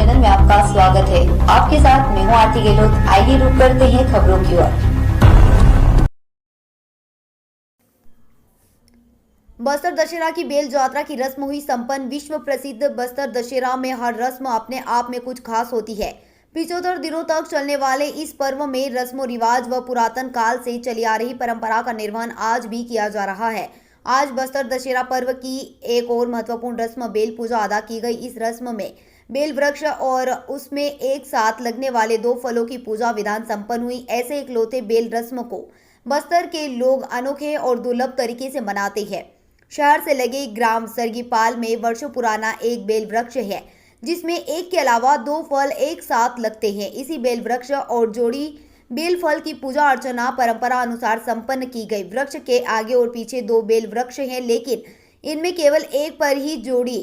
Channel में आपका स्वागत है। आपके साथ मैं हूँ आरती गहलोत। आइए रुक करते हैं खबरों की ओर। बस्तर दशहरा की बेल यात्रा की रस्म हुई संपन्न। विश्व प्रसिद्ध बस्तर दशहरा में हर रस्म अपने आप में कुछ खास होती है। 75 दिनों तक चलने वाले इस पर्व में रस्मों रिवाज व पुरातन काल से चली आ रही परंपरा का निर्वहन आज भी किया जा रहा है। आज बस्तर दशहरा पर्व की एक और महत्वपूर्ण रस्म बेल पूजा अदा की गई। इस रस्म में बेल वृक्ष और उसमें एक साथ लगने वाले 2 फलों की पूजा विधान संपन्न हुई। ऐसे इकलौते बेल रस्म को बस्तर के लोग अनोखे और दुर्लभ तरीके से मनाते हैं। शहर से लगे ग्राम सरगीपाल में वर्षों पुराना एक बेल वृक्ष है, जिसमें एक के अलावा 2 फल एक साथ लगते हैं। इसी बेल वृक्ष और जोड़ी बेल फल की पूजा अर्चना परंपरा अनुसार संपन्न की गई। वृक्ष के आगे और पीछे 2 बेल वृक्ष हैं, लेकिन इनमें केवल एक पर ही जोड़ी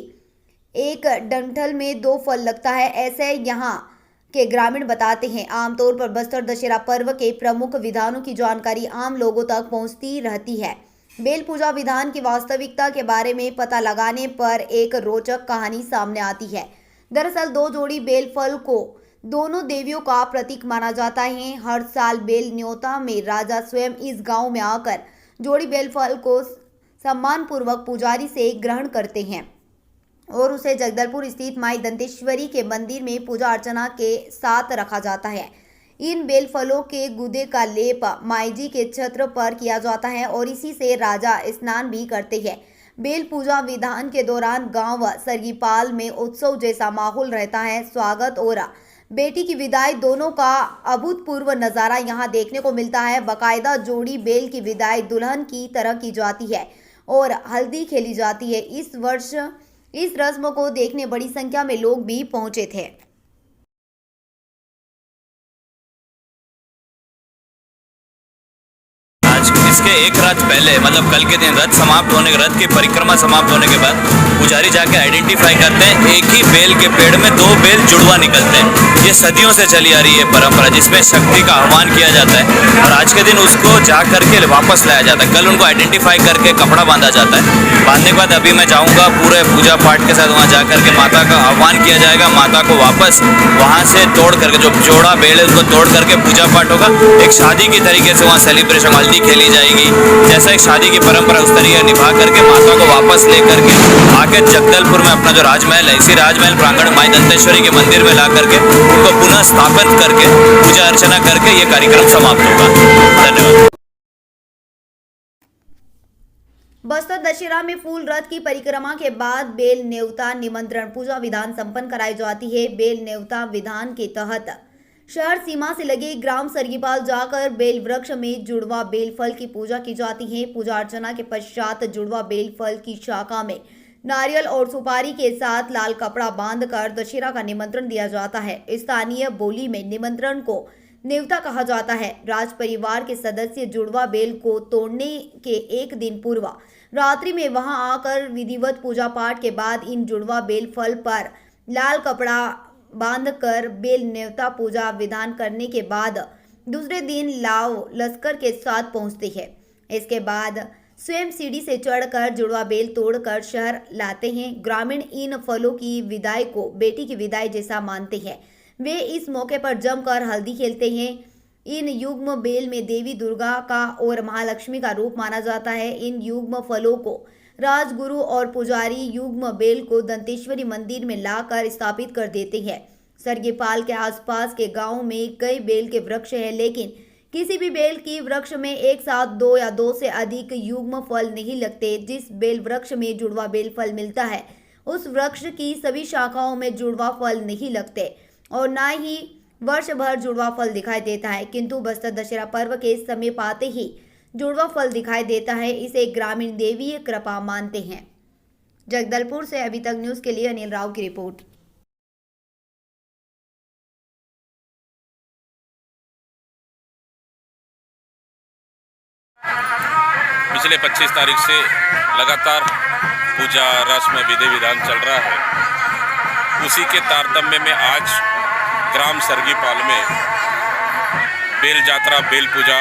एक डंठल में 2 फल लगता है, ऐसे यहाँ के ग्रामीण बताते हैं। आमतौर पर बस्तर दशहरा पर्व के प्रमुख विधानों की जानकारी आम लोगों तक पहुंचती रहती है। बेल पूजा विधान की वास्तविकता के बारे में पता लगाने पर एक रोचक कहानी सामने आती है। दरअसल 2 जोड़ी बेल फल को दोनों देवियों का प्रतीक माना जाता है। हर साल बेल न्योता में राजा स्वयं इस गांव में आकर जोड़ी बेल फल को सम्मानपूर्वक पुजारी से ग्रहण करते हैं और उसे जगदलपुर स्थित माई दंतेश्वरी के मंदिर में पूजा अर्चना के साथ रखा जाता है। इन बेल फलों के गुदे का लेप माई जी के छत्र पर किया जाता है और इसी से राजा स्नान भी करते हैं। बेल पूजा विधान के दौरान गांव सरगीपाल में उत्सव जैसा माहौल रहता है। स्वागत और बेटी की विदाई दोनों का अभूतपूर्व नज़ारा यहाँ देखने को मिलता है। बाकायदा जोड़ी बेल की विदाई दुल्हन की तरह की जाती है और हल्दी खेली जाती है। इस वर्ष इस रस्म को देखने बड़ी संख्या में लोग भी पहुंचे थे। इसके एक रात पहले मतलब कल के दिन रथ समाप्त होने के रथ की परिक्रमा समाप्त होने के बाद पुजारी जाके आइडेंटिफाई करते हैं। एक ही बेल के पेड़ में 2 बेल जुड़वा निकलते हैं। ये सदियों से चली आ रही है परंपरा, जिसमें शक्ति का आह्वान किया जाता है और आज के दिन उसको जा करके वापस लाया जाता है। कल उनको आइडेंटिफाई करके कपड़ा बांधा जाता है। बांधने के बाद अभी मैं जाऊँगा पूरे पूजा पाठ के साथ वहाँ जा करके माता का आह्वान किया जाएगा। माता को वापस वहाँ से तोड़ करके जो जोड़ा बेल है उसको तोड़ करके पूजा पाठ होगा। एक शादी की तरीके से वहाँ सेलिब्रेशन हल्दी खेली जाएगी। जैसा एक शादी की परंपरा उस तरीके निभा करके माता को वापस लेकर के आके जगदलपुर में अपना जो राजमहल है, इसी राजमहल प्रांगण माई दंतेश्वरी के मंदिर में ला करके उनको पुनः स्थापित करके पूजा अर्चना करके ये कार्यक्रम समाप्त होगा। धन्यवाद। बस्तर दशहरा में फूल रथ की परिक्रमा के बाद बेल नेवता निमंत्रण पूजा विधान संपन्न कराई जाती है। बेल नेवता विधान के तहत शहर सीमा से लगे ग्राम सरगीपाल जाकर बेल वृक्ष में जुड़वा बेल फल की पूजा की जाती है। पूजा अर्चना के पश्चात जुड़वा बेल फल की शाखा में नारियल और सुपारी के साथ लाल कपड़ा बांधकर दशहरा का निमंत्रण दिया जाता है। स्थानीय बोली में निमंत्रण को नेवता कहा जाता है। राज परिवार के सदस्य जुड़वा बेल को तोड़ने के एक दिन पूर्व रात्रि में वहां आकर विधिवत पूजा पाठ के बाद इन जुड़वा बेल फल पर लाल कपड़ा बांधकर बेल नेवता पूजा विधान करने के बाद दूसरे दिन लाव लश्कर के साथ पहुंचते हैं। इसके बाद स्वयं सीढ़ी से चढ़कर जुड़वा बेल तोड़कर शहर लाते हैं। ग्रामीण इन फलों की विदाई को बेटी की विदाई जैसा मानते हैं। वे इस मौके पर जमकर हल्दी खेलते हैं। इन युग्म बेल में देवी दुर्गा का और महालक्ष्मी का रूप माना जाता है। इन युग्म फलों को राजगुरु और पुजारी युग्म बेल को दंतेश्वरी मंदिर में लाकर स्थापित कर देते हैं। सरगीपाल के आसपास के गांव में कई बेल के वृक्ष हैं, लेकिन किसी भी बेल की वृक्ष में एक साथ 2 या 2 से अधिक युग्म फल नहीं लगते। जिस बेल वृक्ष में जुड़वा बेल फल मिलता है उस वृक्ष की सभी शाखाओं में जुड़वा फल नहीं लगते और न ही वर्ष भर जुड़वा फल दिखाई देता है, किंतु बस्तर दशहरा पर्व के समीप आते ही जुड़वा फल दिखाई देता है। इसे ग्रामीण देवीय कृपा मानते हैं। जगदलपुर से अभी तक न्यूज के लिए अनिल राव की रिपोर्ट। पिछले 25 तारीख से लगातार पूजा रस्म विधि विधान चल रहा है। उसी के तारतम्य में आज ग्राम सरगीपाल में बेल यात्रा बेल पूजा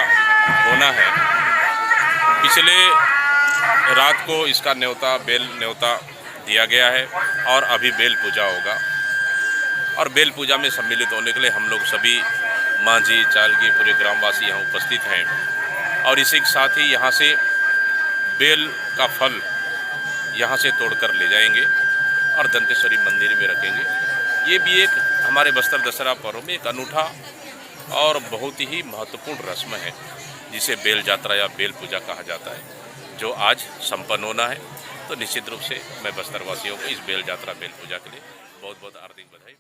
होना है। पिछले रात को इसका बेल न्योता दिया गया है और अभी बेल पूजा होगा। और बेल पूजा में सम्मिलित होने के लिए हम लोग सभी मांझी चालगी पूरे ग्रामवासी यहाँ उपस्थित हैं। और इसी के साथ ही यहाँ से बेल का फल यहाँ से तोड़कर ले जाएंगे और दंतेश्वरी मंदिर में रखेंगे। ये भी एक हमारे बस्तर दशहरा पर्व में एक अनूठा और बहुत ही महत्वपूर्ण रस्म है, जिसे बेल यात्रा या बेल पूजा कहा जाता है, जो आज संपन्न होना है। तो निश्चित रूप से मैं बस्तर वासियों को इस बेल यात्रा बेल पूजा के लिए बहुत बहुत हार्दिक बधाई।